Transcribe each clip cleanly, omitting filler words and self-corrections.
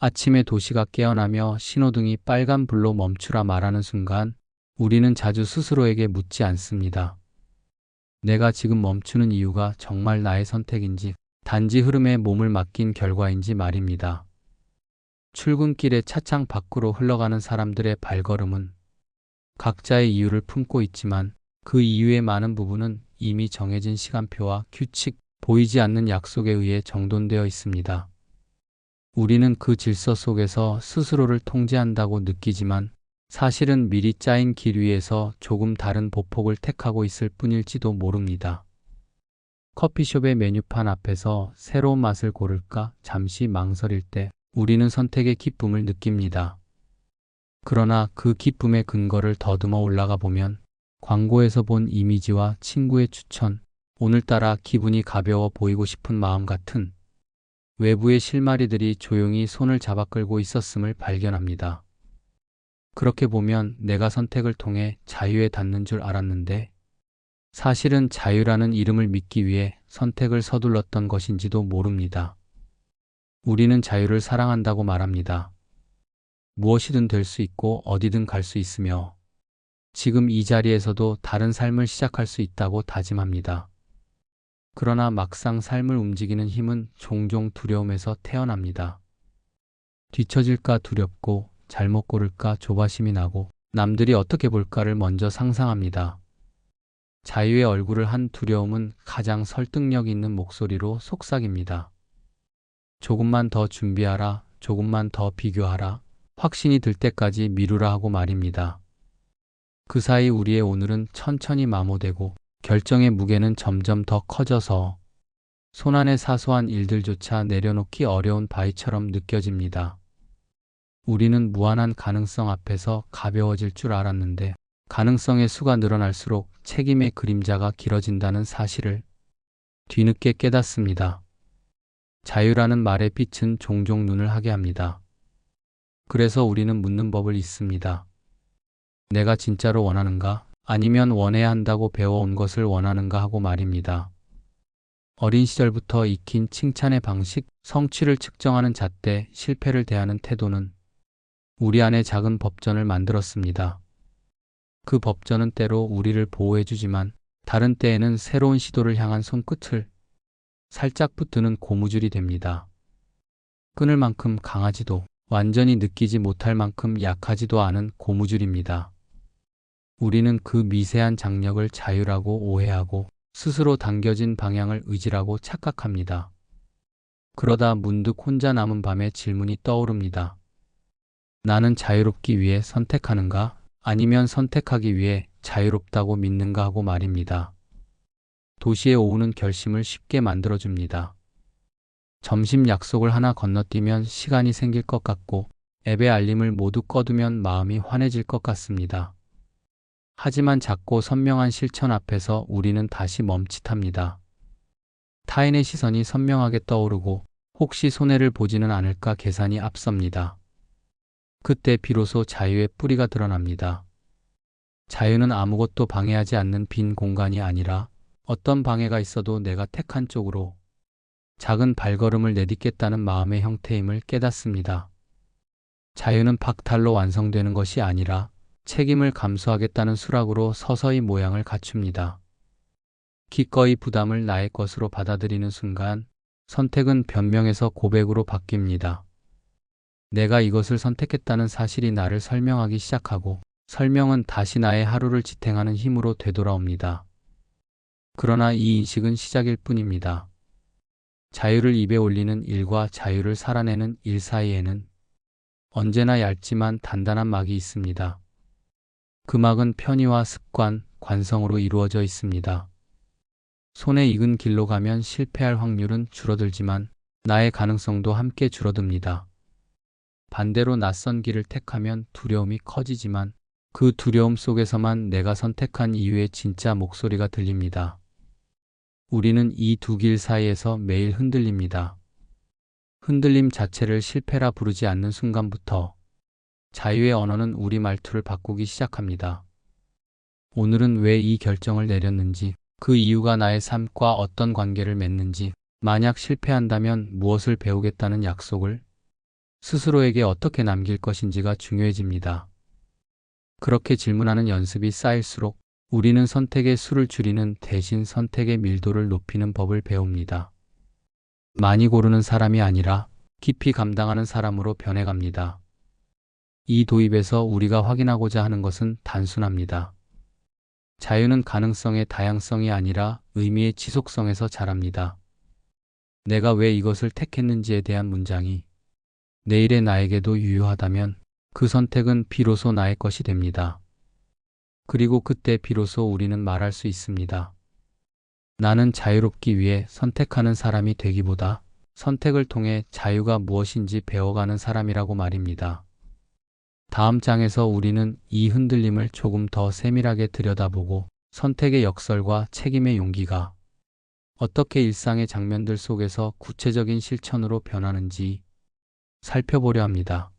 아침에 도시가 깨어나며 신호등이 빨간불로 멈추라 말하는 순간 우리는 자주 스스로에게 묻지 않습니다. 내가 지금 멈추는 이유가 정말 나의 선택인지 단지 흐름에 몸을 맡긴 결과인지 말입니다. 출근길에 차창 밖으로 흘러가는 사람들의 발걸음은 각자의 이유를 품고 있지만 그 이유의 많은 부분은 이미 정해진 시간표와 규칙, 보이지 않는 약속에 의해 정돈되어 있습니다. 우리는 그 질서 속에서 스스로를 통제한다고 느끼지만 사실은 미리 짜인 길 위에서 조금 다른 보폭을 택하고 있을 뿐일지도 모릅니다. 커피숍의 메뉴판 앞에서 새로운 맛을 고를까 잠시 망설일 때 우리는 선택의 기쁨을 느낍니다. 그러나 그 기쁨의 근거를 더듬어 올라가 보면 광고에서 본 이미지와 친구의 추천, 오늘따라 기분이 가벼워 보이고 싶은 마음 같은 외부의 실마리들이 조용히 손을 잡아 끌고 있었음을 발견합니다. 그렇게 보면 내가 선택을 통해 자유에 닿는 줄 알았는데 사실은 자유라는 이름을 믿기 위해 선택을 서둘렀던 것인지도 모릅니다. 우리는 자유를 사랑한다고 말합니다. 무엇이든 될 수 있고 어디든 갈 수 있으며 지금 이 자리에서도 다른 삶을 시작할 수 있다고 다짐합니다. 그러나 막상 삶을 움직이는 힘은 종종 두려움에서 태어납니다. 뒤처질까 두렵고 잘못 고를까 조바심이 나고 남들이 어떻게 볼까를 먼저 상상합니다. 자유의 얼굴을 한 두려움은 가장 설득력 있는 목소리로 속삭입니다. 조금만 더 준비하라, 조금만 더 비교하라, 확신이 들 때까지 미루라 하고 말입니다. 그 사이 우리의 오늘은 천천히 마모되고 결정의 무게는 점점 더 커져서 손안의 사소한 일들조차 내려놓기 어려운 바위처럼 느껴집니다. 우리는 무한한 가능성 앞에서 가벼워질 줄 알았는데 가능성의 수가 늘어날수록 책임의 그림자가 길어진다는 사실을 뒤늦게 깨닫습니다. 자유라는 말의 빛은 종종 눈을 하게 합니다. 그래서 우리는 묻는 법을 잊습니다. 내가 진짜로 원하는가? 아니면 원해야 한다고 배워온 것을 원하는가 하고 말입니다. 어린 시절부터 익힌 칭찬의 방식, 성취를 측정하는 잣대, 실패를 대하는 태도는 우리 안에 작은 법전을 만들었습니다. 그 법전은 때로 우리를 보호해주지만 다른 때에는 새로운 시도를 향한 손끝을 살짝 붙드는 고무줄이 됩니다. 끊을 만큼 강하지도 완전히 느끼지 못할 만큼 약하지도 않은 고무줄입니다. 우리는 그 미세한 장력을 자유라고 오해하고 스스로 당겨진 방향을 의지라고 착각합니다. 그러다 문득 혼자 남은 밤에 질문이 떠오릅니다. 나는 자유롭기 위해 선택하는가? 아니면 선택하기 위해 자유롭다고 믿는가 하고 말입니다. 도시의 오후는 결심을 쉽게 만들어줍니다. 점심 약속을 하나 건너뛰면 시간이 생길 것 같고 앱의 알림을 모두 꺼두면 마음이 환해질 것 같습니다. 하지만 작고 선명한 실천 앞에서 우리는 다시 멈칫합니다. 타인의 시선이 선명하게 떠오르고 혹시 손해를 보지는 않을까 계산이 앞섭니다. 그때 비로소 자유의 뿌리가 드러납니다. 자유는 아무것도 방해하지 않는 빈 공간이 아니라 어떤 방해가 있어도 내가 택한 쪽으로 작은 발걸음을 내딛겠다는 마음의 형태임을 깨닫습니다. 자유는 박탈로 완성되는 것이 아니라 책임을 감수하겠다는 수락으로 서서히 모양을 갖춥니다. 기꺼이 부담을 나의 것으로 받아들이는 순간 선택은 변명에서 고백으로 바뀝니다. 내가 이것을 선택했다는 사실이 나를 설명하기 시작하고 설명은 다시 나의 하루를 지탱하는 힘으로 되돌아옵니다. 그러나 이 인식은 시작일 뿐입니다. 자유를 입에 올리는 일과 자유를 살아내는 일 사이에는 언제나 얇지만 단단한 막이 있습니다. 그 막은 편의와 습관, 관성으로 이루어져 있습니다. 손에 익은 길로 가면 실패할 확률은 줄어들지만 나의 가능성도 함께 줄어듭니다. 반대로 낯선 길을 택하면 두려움이 커지지만 그 두려움 속에서만 내가 선택한 이유의 진짜 목소리가 들립니다. 우리는 이 두 길 사이에서 매일 흔들립니다. 흔들림 자체를 실패라 부르지 않는 순간부터 자유의 언어는 우리 말투를 바꾸기 시작합니다. 오늘은 왜 이 결정을 내렸는지, 그 이유가 나의 삶과 어떤 관계를 맺는지, 만약 실패한다면 무엇을 배우겠다는 약속을, 스스로에게 어떻게 남길 것인지가 중요해집니다. 그렇게 질문하는 연습이 쌓일수록 우리는 선택의 수를 줄이는 대신 선택의 밀도를 높이는 법을 배웁니다. 많이 고르는 사람이 아니라 깊이 감당하는 사람으로 변해갑니다. 이 도입에서 우리가 확인하고자 하는 것은 단순합니다. 자유는 가능성의 다양성이 아니라 의미의 지속성에서 자랍니다. 내가 왜 이것을 택했는지에 대한 문장이 내일의 나에게도 유효하다면 그 선택은 비로소 나의 것이 됩니다. 그리고 그때 비로소 우리는 말할 수 있습니다. 나는 자유롭기 위해 선택하는 사람이 되기보다 선택을 통해 자유가 무엇인지 배워가는 사람이라고 말입니다. 다음 장에서 우리는 이 흔들림을 조금 더 세밀하게 들여다보고 선택의 역설과 책임의 용기가 어떻게 일상의 장면들 속에서 구체적인 실천으로 변하는지 살펴보려 합니다.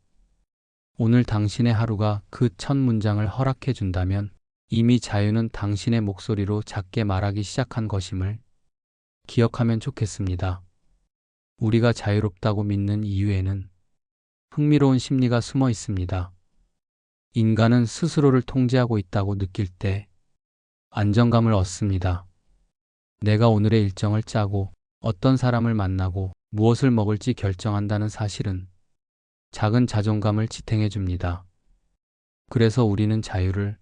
오늘 당신의 하루가 그 첫 문장을 허락해 준다면 이미 자유는 당신의 목소리로 작게 말하기 시작한 것임을 기억하면 좋겠습니다. 우리가 자유롭다고 믿는 이유에는 흥미로운 심리가 숨어 있습니다. 인간은 스스로를 통제하고 있다고 느낄 때 안정감을 얻습니다. 내가 오늘의 일정을 짜고 어떤 사람을 만나고 무엇을 먹을지 결정한다는 사실은 작은 자존감을 지탱해 줍니다. 그래서 우리는 자유를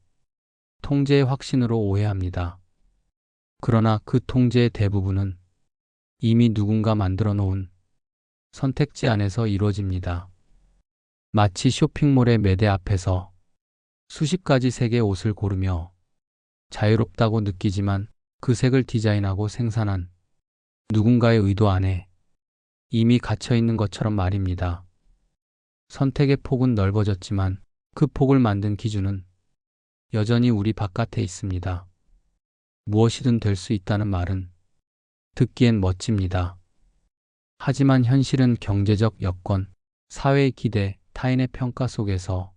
통제의 확신으로 오해합니다. 그러나 그 통제의 대부분은 이미 누군가 만들어 놓은 선택지 안에서 이루어집니다. 마치 쇼핑몰의 매대 앞에서 수십 가지 색의 옷을 고르며 자유롭다고 느끼지만 그 색을 디자인하고 생산한 누군가의 의도 안에 이미 갇혀 있는 것처럼 말입니다. 선택의 폭은 넓어졌지만 그 폭을 만든 기준은 여전히 우리 바깥에 있습니다. 무엇이든 될 수 있다는 말은 듣기엔 멋집니다. 하지만 현실은 경제적 여건, 사회의 기대, 타인의 평가 속에서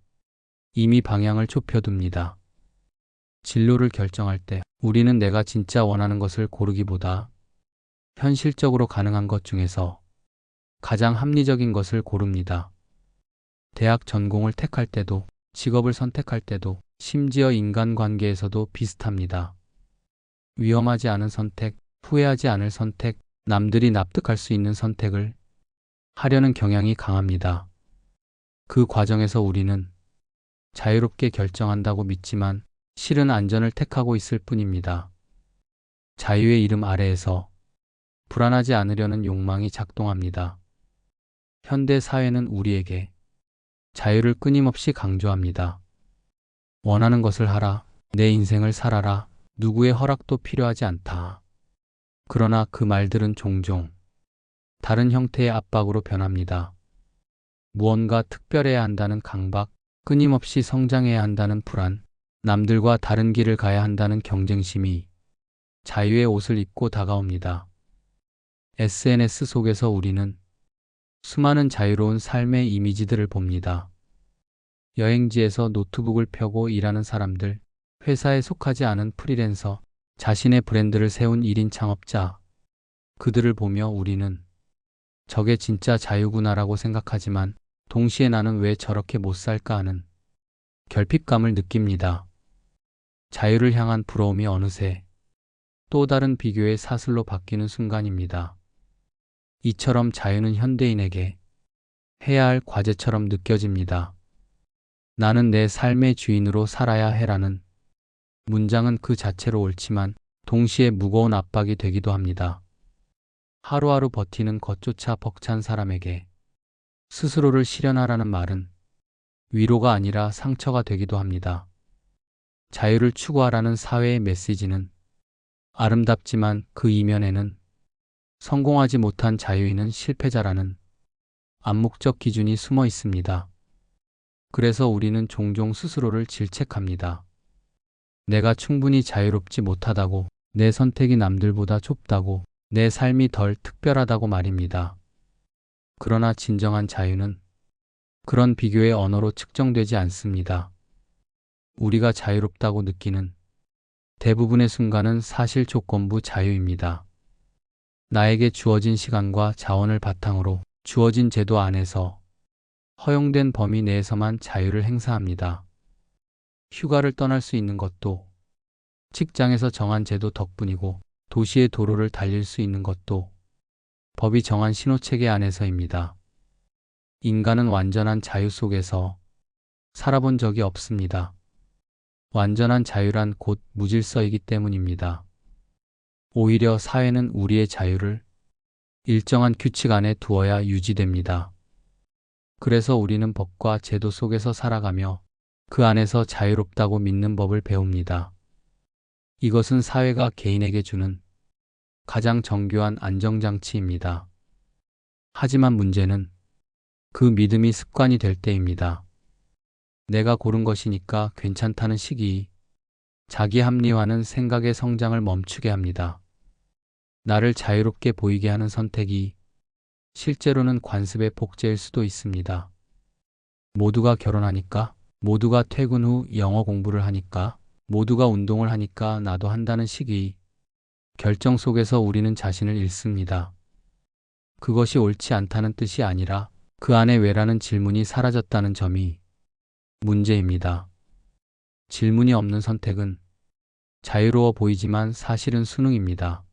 이미 방향을 좁혀둡니다. 진로를 결정할 때 우리는 내가 진짜 원하는 것을 고르기보다 현실적으로 가능한 것 중에서 가장 합리적인 것을 고릅니다. 대학 전공을 택할 때도, 직업을 선택할 때도, 심지어 인간관계에서도 비슷합니다. 위험하지 않은 선택, 후회하지 않을 선택, 남들이 납득할 수 있는 선택을 하려는 경향이 강합니다. 그 과정에서 우리는 자유롭게 결정한다고 믿지만 실은 안전을 택하고 있을 뿐입니다. 자유의 이름 아래에서 불안하지 않으려는 욕망이 작동합니다. 현대 사회는 우리에게 자유를 끊임없이 강조합니다. 원하는 것을 하라, 내 인생을 살아라, 누구의 허락도 필요하지 않다. 그러나 그 말들은 종종 다른 형태의 압박으로 변합니다. 무언가 특별해야 한다는 강박, 끊임없이 성장해야 한다는 불안, 남들과 다른 길을 가야 한다는 경쟁심이 자유의 옷을 입고 다가옵니다. SNS 속에서 우리는 수많은 자유로운 삶의 이미지들을 봅니다. 여행지에서 노트북을 펴고 일하는 사람들, 회사에 속하지 않은 프리랜서, 자신의 브랜드를 세운 1인 창업자. 그들을 보며 우리는 저게 진짜 자유구나라고 생각하지만 동시에 나는 왜 저렇게 못 살까 하는 결핍감을 느낍니다. 자유를 향한 부러움이 어느새 또 다른 비교의 사슬로 바뀌는 순간입니다. 이처럼 자유는 현대인에게 해야 할 과제처럼 느껴집니다. 나는 내 삶의 주인으로 살아야 해라는 문장은 그 자체로 옳지만 동시에 무거운 압박이 되기도 합니다. 하루하루 버티는 것조차 벅찬 사람에게 스스로를 실현하라는 말은 위로가 아니라 상처가 되기도 합니다. 자유를 추구하라는 사회의 메시지는 아름답지만 그 이면에는 성공하지 못한 자유인은 실패자라는 암묵적 기준이 숨어 있습니다. 그래서 우리는 종종 스스로를 질책합니다. 내가 충분히 자유롭지 못하다고, 내 선택이 남들보다 좁다고, 내 삶이 덜 특별하다고 말입니다. 그러나 진정한 자유는 그런 비교의 언어로 측정되지 않습니다. 우리가 자유롭다고 느끼는 대부분의 순간은 사실 조건부 자유입니다. 나에게 주어진 시간과 자원을 바탕으로 주어진 제도 안에서 허용된 범위 내에서만 자유를 행사합니다. 휴가를 떠날 수 있는 것도, 직장에서 정한 제도 덕분이고, 도시의 도로를 달릴 수 있는 것도 법이 정한 신호체계 안에서입니다. 인간은 완전한 자유 속에서 살아본 적이 없습니다. 완전한 자유란 곧 무질서이기 때문입니다. 오히려 사회는 우리의 자유를 일정한 규칙 안에 두어야 유지됩니다. 그래서 우리는 법과 제도 속에서 살아가며 그 안에서 자유롭다고 믿는 법을 배웁니다. 이것은 사회가 개인에게 주는 가장 정교한 안정장치입니다. 하지만 문제는 그 믿음이 습관이 될 때입니다. 내가 고른 것이니까 괜찮다는 시기, 자기 합리화는 생각의 성장을 멈추게 합니다. 나를 자유롭게 보이게 하는 선택이 실제로는 관습의 복제일 수도 있습니다. 모두가 결혼하니까, 모두가 퇴근 후 영어 공부를 하니까, 모두가 운동을 하니까 나도 한다는 시기, 결정 속에서 우리는 자신을 잃습니다. 그것이 옳지 않다는 뜻이 아니라 그 안에 왜라는 질문이 사라졌다는 점이 문제입니다. 질문이 없는 선택은 자유로워 보이지만 사실은 순응입니다.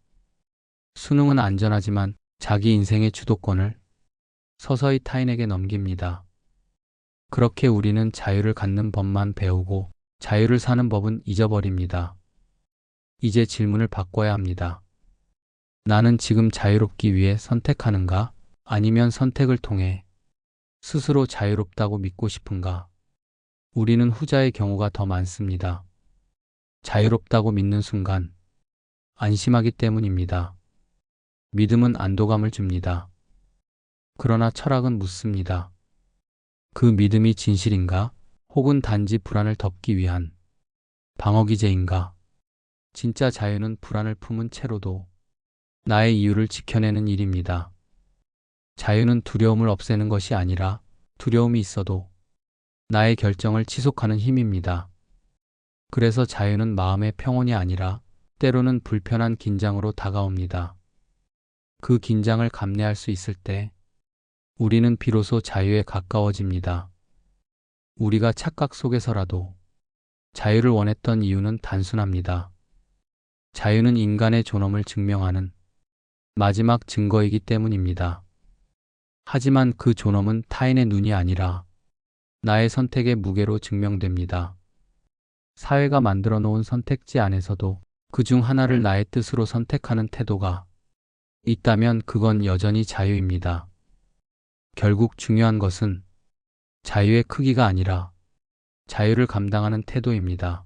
순응은 안전하지만 자기 인생의 주도권을 서서히 타인에게 넘깁니다. 그렇게 우리는 자유를 갖는 법만 배우고 자유를 사는 법은 잊어버립니다. 이제 질문을 바꿔야 합니다. 나는 지금 자유롭기 위해 선택하는가? 아니면 선택을 통해 스스로 자유롭다고 믿고 싶은가? 우리는 후자의 경우가 더 많습니다. 자유롭다고 믿는 순간 안심하기 때문입니다. 믿음은 안도감을 줍니다. 그러나 철학은 묻습니다. 그 믿음이 진실인가? 혹은 단지 불안을 덮기 위한 방어기제인가? 진짜 자유는 불안을 품은 채로도 나의 이유를 지켜내는 일입니다. 자유는 두려움을 없애는 것이 아니라 두려움이 있어도 나의 결정을 지속하는 힘입니다. 그래서 자유는 마음의 평온이 아니라 때로는 불편한 긴장으로 다가옵니다. 그 긴장을 감내할 수 있을 때 우리는 비로소 자유에 가까워집니다. 우리가 착각 속에서라도 자유를 원했던 이유는 단순합니다. 자유는 인간의 존엄을 증명하는 마지막 증거이기 때문입니다. 하지만 그 존엄은 타인의 눈이 아니라 나의 선택의 무게로 증명됩니다. 사회가 만들어 놓은 선택지 안에서도 그 중 하나를 나의 뜻으로 선택하는 태도가 있다면 그건 여전히 자유입니다. 결국 중요한 것은 자유의 크기가 아니라 자유를 감당하는 태도입니다.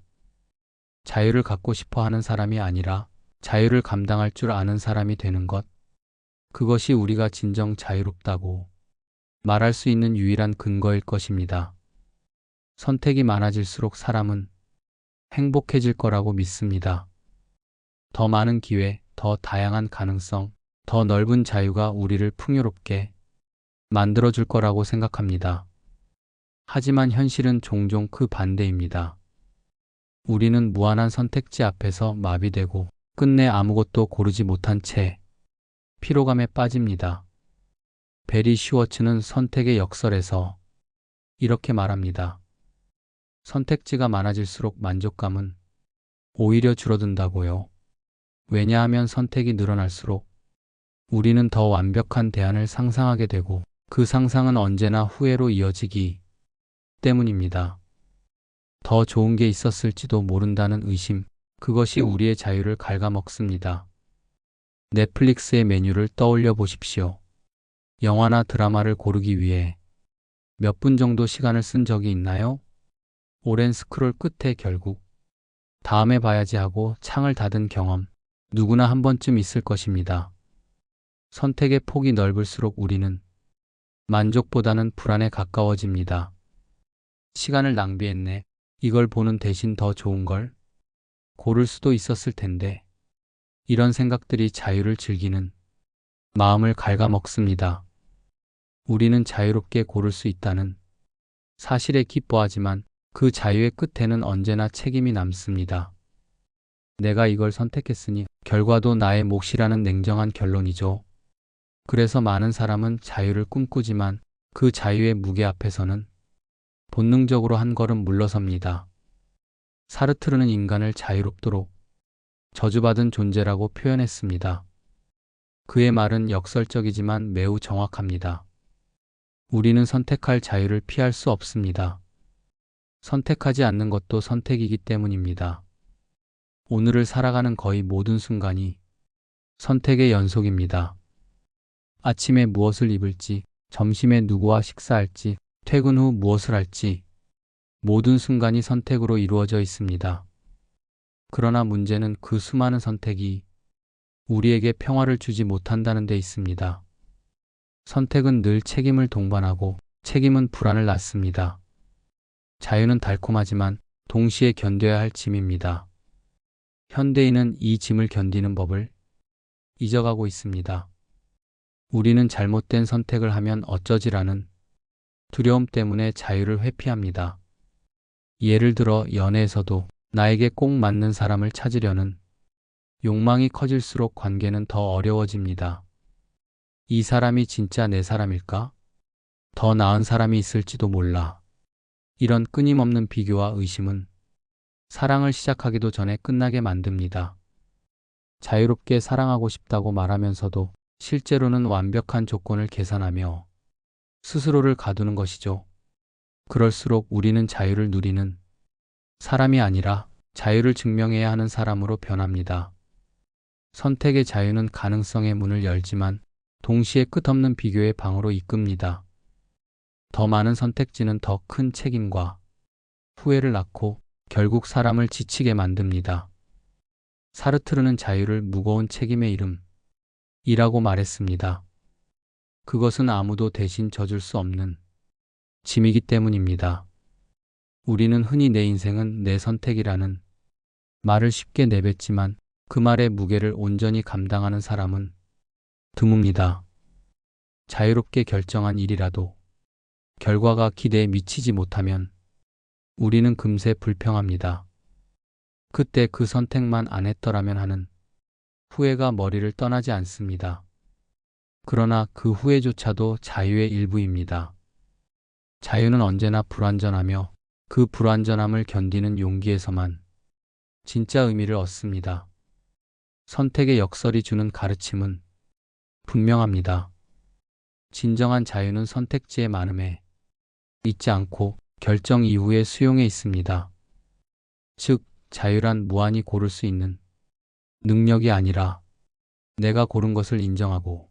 자유를 갖고 싶어 하는 사람이 아니라 자유를 감당할 줄 아는 사람이 되는 것. 그것이 우리가 진정 자유롭다고 말할 수 있는 유일한 근거일 것입니다. 선택이 많아질수록 사람은 행복해질 거라고 믿습니다. 더 많은 기회, 더 다양한 가능성, 더 넓은 자유가 우리를 풍요롭게 만들어줄 거라고 생각합니다. 하지만 현실은 종종 그 반대입니다. 우리는 무한한 선택지 앞에서 마비되고 끝내 아무것도 고르지 못한 채 피로감에 빠집니다. 베리 슈워츠는 선택의 역설에서 이렇게 말합니다. 선택지가 많아질수록 만족감은 오히려 줄어든다고요. 왜냐하면 선택이 늘어날수록 우리는 더 완벽한 대안을 상상하게 되고 그 상상은 언제나 후회로 이어지기 때문입니다. 더 좋은 게 있었을지도 모른다는 의심, 그것이 우리의 자유를 갉아먹습니다. 넷플릭스의 메뉴를 떠올려 보십시오. 영화나 드라마를 고르기 위해 몇 분 정도 시간을 쓴 적이 있나요? 오랜 스크롤 끝에 결국 다음에 봐야지 하고 창을 닫은 경험, 누구나 한 번쯤 있을 것입니다. 선택의 폭이 넓을수록 우리는 만족보다는 불안에 가까워집니다. 시간을 낭비했네. 이걸 보는 대신 더 좋은 걸 고를 수도 있었을 텐데. 이런 생각들이 자유를 즐기는 마음을 갉아먹습니다. 우리는 자유롭게 고를 수 있다는 사실에 기뻐하지만 그 자유의 끝에는 언제나 책임이 남습니다. 내가 이걸 선택했으니 결과도 나의 몫이라는 냉정한 결론이죠. 그래서 많은 사람은 자유를 꿈꾸지만 그 자유의 무게 앞에서는 본능적으로 한 걸음 물러섭니다. 사르트르는 인간을 자유롭도록 저주받은 존재라고 표현했습니다. 그의 말은 역설적이지만 매우 정확합니다. 우리는 선택할 자유를 피할 수 없습니다. 선택하지 않는 것도 선택이기 때문입니다. 오늘을 살아가는 거의 모든 순간이 선택의 연속입니다. 아침에 무엇을 입을지, 점심에 누구와 식사할지, 퇴근 후 무엇을 할지, 모든 순간이 선택으로 이루어져 있습니다. 그러나 문제는 그 수많은 선택이 우리에게 평화를 주지 못한다는 데 있습니다. 선택은 늘 책임을 동반하고 책임은 불안을 낳습니다. 자유는 달콤하지만 동시에 견뎌야 할 짐입니다. 현대인은 이 짐을 견디는 법을 잊어가고 있습니다. 우리는 잘못된 선택을 하면 어쩌지라는 두려움 때문에 자유를 회피합니다. 예를 들어 연애에서도 나에게 꼭 맞는 사람을 찾으려는 욕망이 커질수록 관계는 더 어려워집니다. 이 사람이 진짜 내 사람일까? 더 나은 사람이 있을지도 몰라. 이런 끊임없는 비교와 의심은 사랑을 시작하기도 전에 끝나게 만듭니다. 자유롭게 사랑하고 싶다고 말하면서도 실제로는 완벽한 조건을 계산하며 스스로를 가두는 것이죠. 그럴수록 우리는 자유를 누리는 사람이 아니라 자유를 증명해야 하는 사람으로 변합니다. 선택의 자유는 가능성의 문을 열지만 동시에 끝없는 비교의 방으로 이끕니다. 더 많은 선택지는 더 큰 책임과 후회를 낳고 결국 사람을 지치게 만듭니다. 사르트르는 자유를 무거운 책임의 이름이라고 말했습니다. 그것은 아무도 대신 져줄 수 없는 짐이기 때문입니다. 우리는 흔히 내 인생은 내 선택이라는 말을 쉽게 내뱉지만 그 말의 무게를 온전히 감당하는 사람은 드뭅니다. 자유롭게 결정한 일이라도 결과가 기대에 미치지 못하면 우리는 금세 불평합니다. 그때 그 선택만 안 했더라면 하는 후회가 머리를 떠나지 않습니다. 그러나 그 후회조차도 자유의 일부입니다. 자유는 언제나 불완전하며 그 불완전함을 견디는 용기에서만 진짜 의미를 얻습니다. 선택의 역설이 주는 가르침은 분명합니다. 진정한 자유는 선택지의 많음에 있지 않고 결정 이후의 수용에 있습니다. 즉, 자유란 무한히 고를 수 있는 능력이 아니라 내가 고른 것을 인정하고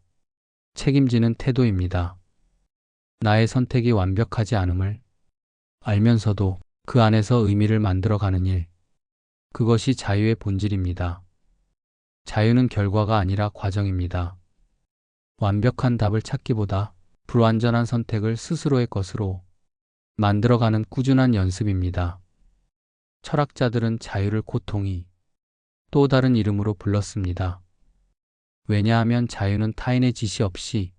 책임지는 태도입니다. 나의 선택이 완벽하지 않음을 알면서도 그 안에서 의미를 만들어가는 일, 그것이 자유의 본질입니다. 자유는 결과가 아니라 과정입니다. 완벽한 답을 찾기보다 불완전한 선택을 스스로의 것으로 만들어가는 꾸준한 연습입니다. 철학자들은 자유를 고통이 또 다른 이름으로 불렀습니다. 왜냐하면 자유는 타인의 지시 없이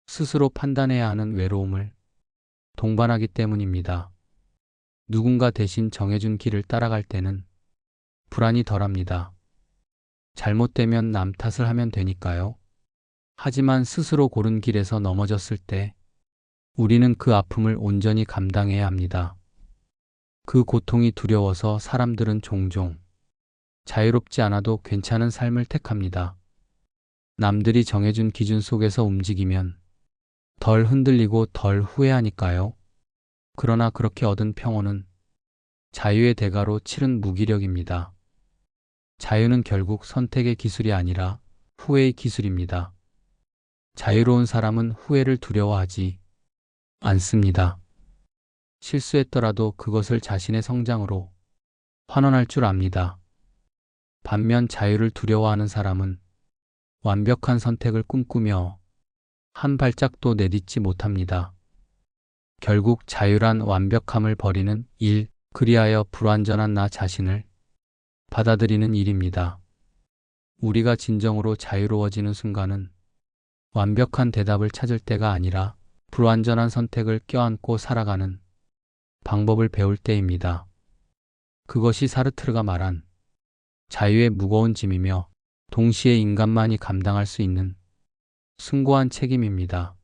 스스로 판단해야 하는 외로움을 동반하기 때문입니다. 누군가 대신 정해준 길을 따라갈 때는 불안이 덜합니다. 잘못되면 남 탓을 하면 되니까요. 하지만 스스로 고른 길에서 넘어졌을 때 우리는 그 아픔을 온전히 감당해야 합니다. 그 고통이 두려워서 사람들은 종종 자유롭지 않아도 괜찮은 삶을 택합니다. 남들이 정해준 기준 속에서 움직이면 덜 흔들리고 덜 후회하니까요. 그러나 그렇게 얻은 평온은 자유의 대가로 치른 무기력입니다. 자유는 결국 선택의 기술이 아니라 후회의 기술입니다. 자유로운 사람은 후회를 두려워하지 않습니다. 실수했더라도 그것을 자신의 성장으로 환원할 줄 압니다. 반면 자유를 두려워하는 사람은 완벽한 선택을 꿈꾸며 한 발짝도 내딛지 못합니다. 결국 자유란 완벽함을 버리는 일, 그리하여 불완전한 나 자신을 받아들이는 일입니다. 우리가 진정으로 자유로워지는 순간은 완벽한 대답을 찾을 때가 아니라 불완전한 선택을 껴안고 살아가는 방법을 배울 때입니다. 그것이 사르트르가 말한 자유의 무거운 짐이며 동시에 인간만이 감당할 수 있는 숭고한 책임입니다.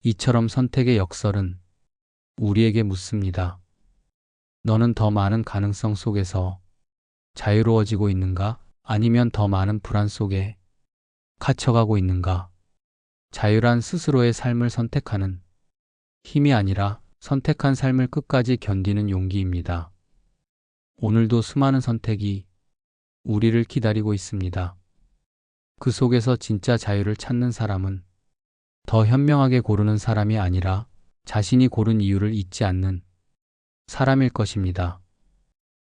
이처럼 선택의 역설은 우리에게 묻습니다. 너는 더 많은 가능성 속에서 자유로워지고 있는가? 아니면 더 많은 불안 속에 갇혀가고 있는가? 자유란 스스로의 삶을 선택하는 힘이 아니라 선택한 삶을 끝까지 견디는 용기입니다. 오늘도 수많은 선택이 우리를 기다리고 있습니다. 그 속에서 진짜 자유를 찾는 사람은 더 현명하게 고르는 사람이 아니라 자신이 고른 이유를 잊지 않는 사람일 것입니다.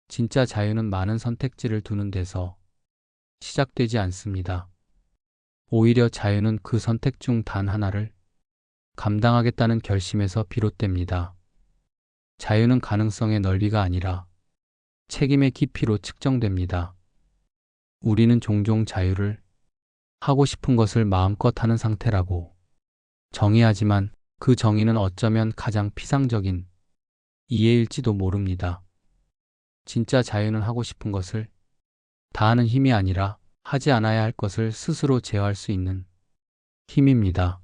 진짜 자유는 많은 선택지를 두는 데서 시작되지 않습니다. 오히려 자유는 그 선택 중 단 하나를 감당하겠다는 결심에서 비롯됩니다. 자유는 가능성의 넓이가 아니라 책임의 깊이로 측정됩니다. 우리는 종종 자유를 하고 싶은 것을 마음껏 하는 상태라고 정의하지만 그 정의는 어쩌면 가장 피상적인 이해일지도 모릅니다. 진짜 자유는 하고 싶은 것을 다 하는 힘이 아니라 하지 않아야 할 것을 스스로 제어할 수 있는 힘입니다.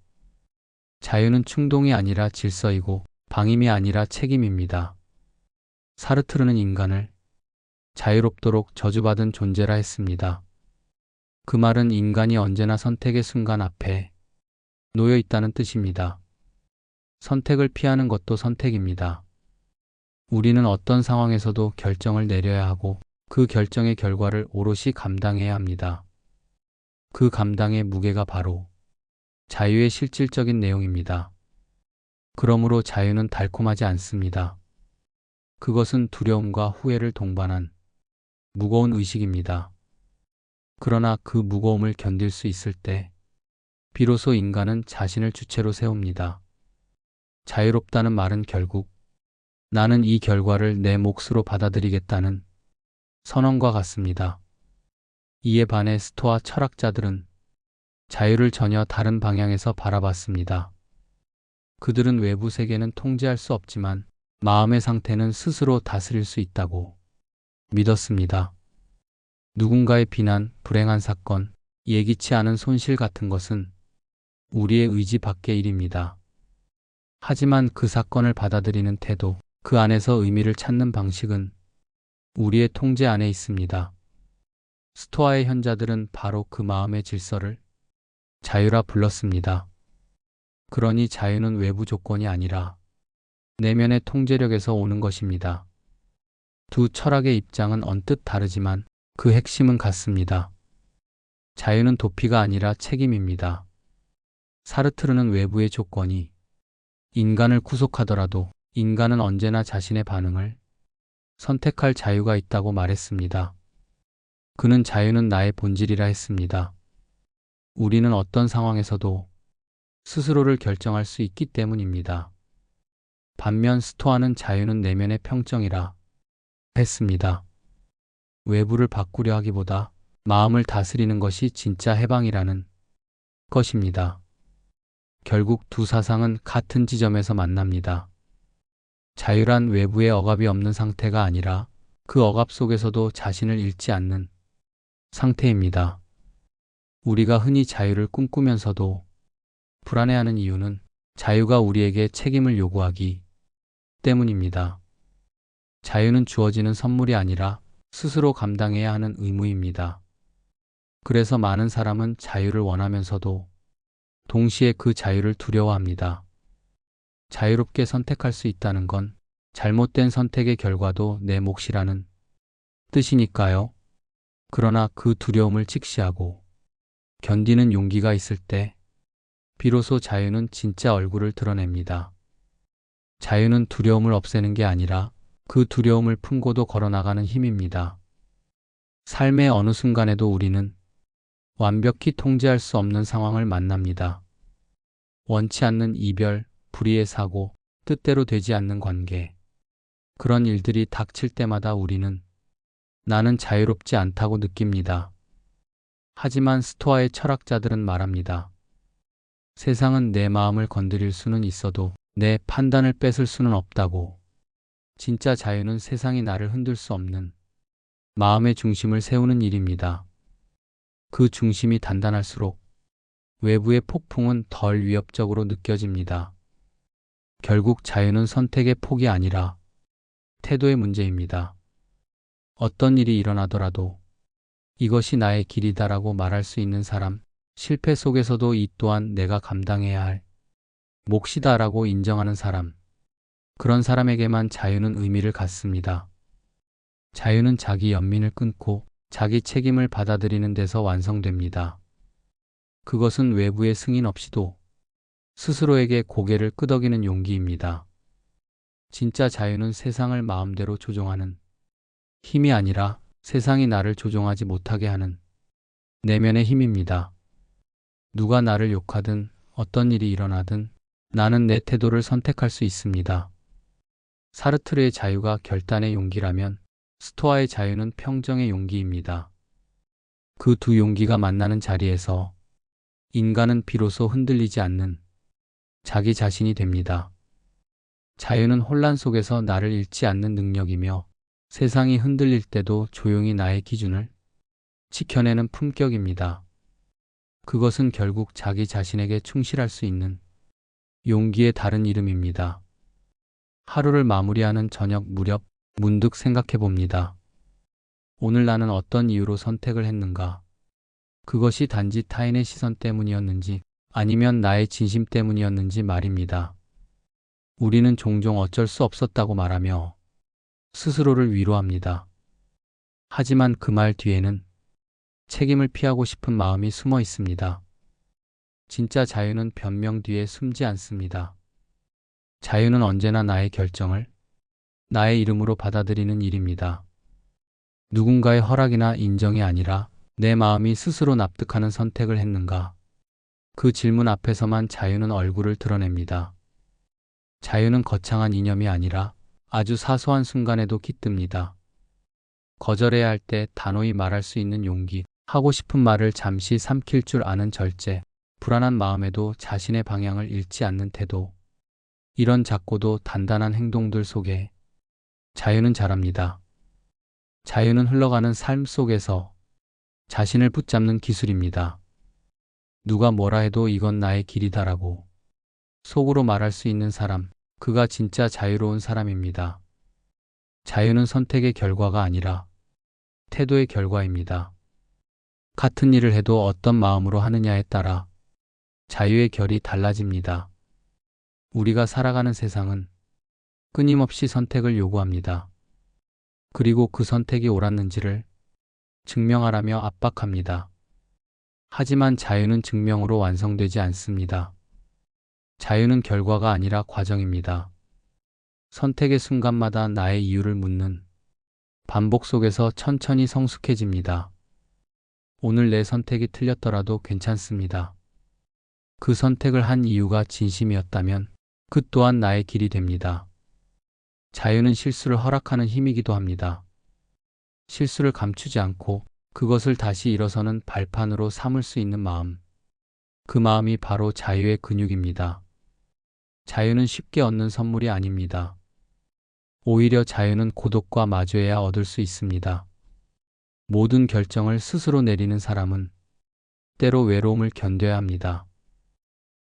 자유는 충동이 아니라 질서이고 방임이 아니라 책임입니다. 사르트르는 인간을 자유롭도록 저주받은 존재라 했습니다. 그 말은 인간이 언제나 선택의 순간 앞에 놓여 있다는 뜻입니다. 선택을 피하는 것도 선택입니다. 우리는 어떤 상황에서도 결정을 내려야 하고 그 결정의 결과를 오롯이 감당해야 합니다. 그 감당의 무게가 바로 자유의 실질적인 내용입니다. 그러므로 자유는 달콤하지 않습니다. 그것은 두려움과 후회를 동반한 무거운 의식입니다. 그러나 그 무거움을 견딜 수 있을 때 비로소 인간은 자신을 주체로 세웁니다. 자유롭다는 말은 결국 나는 이 결과를 내 몫으로 받아들이겠다는 선언과 같습니다. 이에 반해 스토아 철학자들은 자유를 전혀 다른 방향에서 바라봤습니다. 그들은 외부 세계는 통제할 수 없지만 마음의 상태는 스스로 다스릴 수 있다고 믿었습니다. 누군가의 비난, 불행한 사건, 예기치 않은 손실 같은 것은 우리의 의지 밖의 일입니다. 하지만 그 사건을 받아들이는 태도, 그 안에서 의미를 찾는 방식은 우리의 통제 안에 있습니다. 스토아의 현자들은 바로 그 마음의 질서를 자유라 불렀습니다. 그러니 자유는 외부 조건이 아니라 내면의 통제력에서 오는 것입니다. 두 철학의 입장은 언뜻 다르지만 그 핵심은 같습니다. 자유는 도피가 아니라 책임입니다. 사르트르는 외부의 조건이 인간을 구속하더라도 인간은 언제나 자신의 반응을 선택할 자유가 있다고 말했습니다. 그는 자유는 나의 본질이라 했습니다. 우리는 어떤 상황에서도 스스로를 결정할 수 있기 때문입니다. 반면 스토아는 자유는 내면의 평정이라 했습니다. 외부를 바꾸려 하기보다 마음을 다스리는 것이 진짜 해방이라는 것입니다. 결국 두 사상은 같은 지점에서 만납니다. 자유란 외부의 억압이 없는 상태가 아니라 그 억압 속에서도 자신을 잃지 않는 상태입니다. 우리가 흔히 자유를 꿈꾸면서도 불안해하는 이유는 자유가 우리에게 책임을 요구하기 때문입니다. 자유는 주어지는 선물이 아니라 스스로 감당해야 하는 의무입니다. 그래서 많은 사람은 자유를 원하면서도 동시에 그 자유를 두려워합니다. 자유롭게 선택할 수 있다는 건 잘못된 선택의 결과도 내 몫이라는 뜻이니까요. 그러나 그 두려움을 직시하고 견디는 용기가 있을 때 비로소 자유는 진짜 얼굴을 드러냅니다. 자유는 두려움을 없애는 게 아니라 그 두려움을 품고도 걸어나가는 힘입니다. 삶의 어느 순간에도 우리는 완벽히 통제할 수 없는 상황을 만납니다. 원치 않는 이별, 불의의 사고, 뜻대로 되지 않는 관계. 그런 일들이 닥칠 때마다 우리는 나는 자유롭지 않다고 느낍니다. 하지만 스토아의 철학자들은 말합니다. 세상은 내 마음을 건드릴 수는 있어도 내 판단을 뺏을 수는 없다고. 진짜 자유는 세상이 나를 흔들 수 없는 마음의 중심을 세우는 일입니다. 그 중심이 단단할수록 외부의 폭풍은 덜 위협적으로 느껴집니다. 결국 자유는 선택의 폭이 아니라 태도의 문제입니다. 어떤 일이 일어나더라도 이것이 나의 길이다라고 말할 수 있는 사람, 실패 속에서도 이 또한 내가 감당해야 할 몫이다라고 인정하는 사람, 그런 사람에게만 자유는 의미를 갖습니다. 자유는 자기 연민을 끊고 자기 책임을 받아들이는 데서 완성됩니다. 그것은 외부의 승인 없이도 스스로에게 고개를 끄덕이는 용기입니다. 진짜 자유는 세상을 마음대로 조종하는 힘이 아니라 세상이 나를 조종하지 못하게 하는 내면의 힘입니다. 누가 나를 욕하든 어떤 일이 일어나든 나는 내 태도를 선택할 수 있습니다. 사르트르의 자유가 결단의 용기라면 스토아의 자유는 평정의 용기입니다. 그 두 용기가 만나는 자리에서 인간은 비로소 흔들리지 않는 자기 자신이 됩니다. 자유는 혼란 속에서 나를 잃지 않는 능력이며 세상이 흔들릴 때도 조용히 나의 기준을 지켜내는 품격입니다. 그것은 결국 자기 자신에게 충실할 수 있는 용기의 다른 이름입니다. 하루를 마무리하는 저녁 무렵 문득 생각해 봅니다. 오늘 나는 어떤 이유로 선택을 했는가? 그것이 단지 타인의 시선 때문이었는지 아니면 나의 진심 때문이었는지 말입니다. 우리는 종종 어쩔 수 없었다고 말하며 스스로를 위로합니다. 하지만 그 말 뒤에는 책임을 피하고 싶은 마음이 숨어 있습니다. 진짜 자유는 변명 뒤에 숨지 않습니다. 자유는 언제나 나의 결정을 나의 이름으로 받아들이는 일입니다. 누군가의 허락이나 인정이 아니라 내 마음이 스스로 납득하는 선택을 했는가? 그 질문 앞에서만 자유는 얼굴을 드러냅니다. 자유는 거창한 이념이 아니라 아주 사소한 순간에도 깃듭니다. 거절해야 할 때 단호히 말할 수 있는 용기, 하고 싶은 말을 잠시 삼킬 줄 아는 절제, 불안한 마음에도 자신의 방향을 잃지 않는 태도. 이런 작고도 단단한 행동들 속에 자유는 자랍니다. 자유는 흘러가는 삶 속에서 자신을 붙잡는 기술입니다. 누가 뭐라 해도 이건 나의 길이다라고 속으로 말할 수 있는 사람, 그가 진짜 자유로운 사람입니다. 자유는 선택의 결과가 아니라 태도의 결과입니다. 같은 일을 해도 어떤 마음으로 하느냐에 따라 자유의 결이 달라집니다. 우리가 살아가는 세상은 끊임없이 선택을 요구합니다. 그리고 그 선택이 옳았는지를 증명하라며 압박합니다. 하지만 자유는 증명으로 완성되지 않습니다. 자유는 결과가 아니라 과정입니다. 선택의 순간마다 나의 이유를 묻는 반복 속에서 천천히 성숙해집니다. 오늘 내 선택이 틀렸더라도 괜찮습니다. 그 선택을 한 이유가 진심이었다면 그 또한 나의 길이 됩니다. 자유는 실수를 허락하는 힘이기도 합니다. 실수를 감추지 않고 그것을 다시 일어서는 발판으로 삼을 수 있는 마음. 그 마음이 바로 자유의 근육입니다. 자유는 쉽게 얻는 선물이 아닙니다. 오히려 자유는 고독과 마주해야 얻을 수 있습니다. 모든 결정을 스스로 내리는 사람은 때로 외로움을 견뎌야 합니다.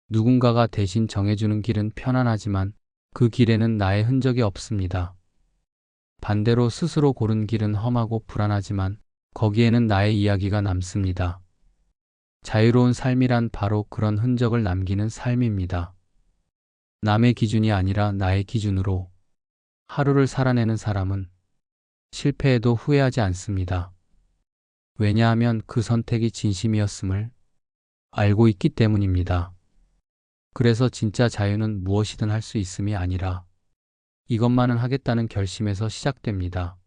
누군가가 대신 정해주는 길은 편안하지만 그 길에는 나의 흔적이 없습니다. 반대로 스스로 고른 길은 험하고 불안하지만 거기에는 나의 이야기가 남습니다. 자유로운 삶이란 바로 그런 흔적을 남기는 삶입니다. 남의 기준이 아니라 나의 기준으로 하루를 살아내는 사람은 실패해도 후회하지 않습니다. 왜냐하면 그 선택이 진심이었음을 알고 있기 때문입니다. 그래서 진짜 자유는 무엇이든 할 수 있음이 아니라 이것만은 하겠다는 결심에서 시작됩니다.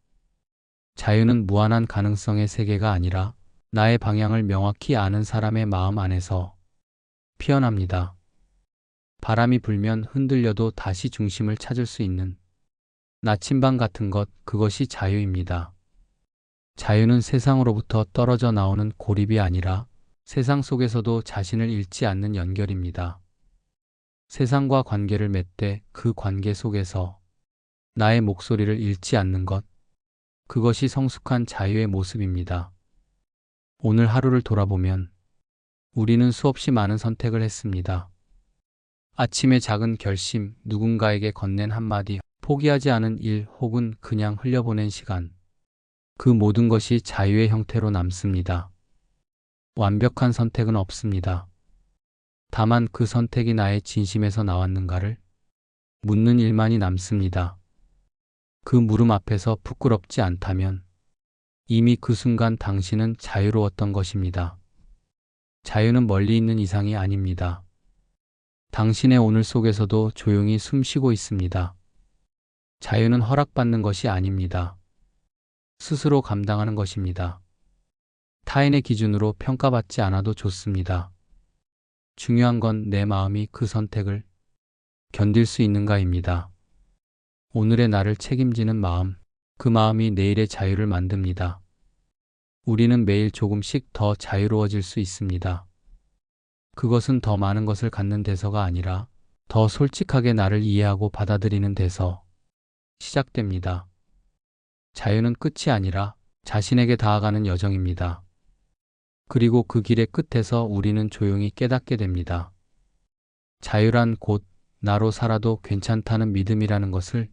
자유는 무한한 가능성의 세계가 아니라 나의 방향을 명확히 아는 사람의 마음 안에서 피어납니다. 바람이 불면 흔들려도 다시 중심을 찾을 수 있는 나침반 같은 것, 그것이 자유입니다. 자유는 세상으로부터 떨어져 나오는 고립이 아니라 세상 속에서도 자신을 잃지 않는 연결입니다. 세상과 관계를 맺되 그 관계 속에서 나의 목소리를 잃지 않는 것, 그것이 성숙한 자유의 모습입니다. 오늘 하루를 돌아보면 우리는 수없이 많은 선택을 했습니다. 아침의 작은 결심, 누군가에게 건넨 한마디, 포기하지 않은 일 혹은 그냥 흘려보낸 시간. 그 모든 것이 자유의 형태로 남습니다. 완벽한 선택은 없습니다. 다만 그 선택이 나의 진심에서 나왔는가를 묻는 일만이 남습니다. 그 물음 앞에서 부끄럽지 않다면 이미 그 순간 당신은 자유로웠던 것입니다. 자유는 멀리 있는 이상이 아닙니다. 당신의 오늘 속에서도 조용히 숨쉬고 있습니다. 자유는 허락받는 것이 아닙니다. 스스로 감당하는 것입니다. 타인의 기준으로 평가받지 않아도 좋습니다. 중요한 건 내 마음이 그 선택을 견딜 수 있는가입니다. 오늘의 나를 책임지는 마음, 그 마음이 내일의 자유를 만듭니다. 우리는 매일 조금씩 더 자유로워질 수 있습니다. 그것은 더 많은 것을 갖는 데서가 아니라 더 솔직하게 나를 이해하고 받아들이는 데서 시작됩니다. 자유는 끝이 아니라 자신에게 다가가는 여정입니다. 그리고 그 길의 끝에서 우리는 조용히 깨닫게 됩니다. 자유란 곧 나로 살아도 괜찮다는 믿음이라는 것을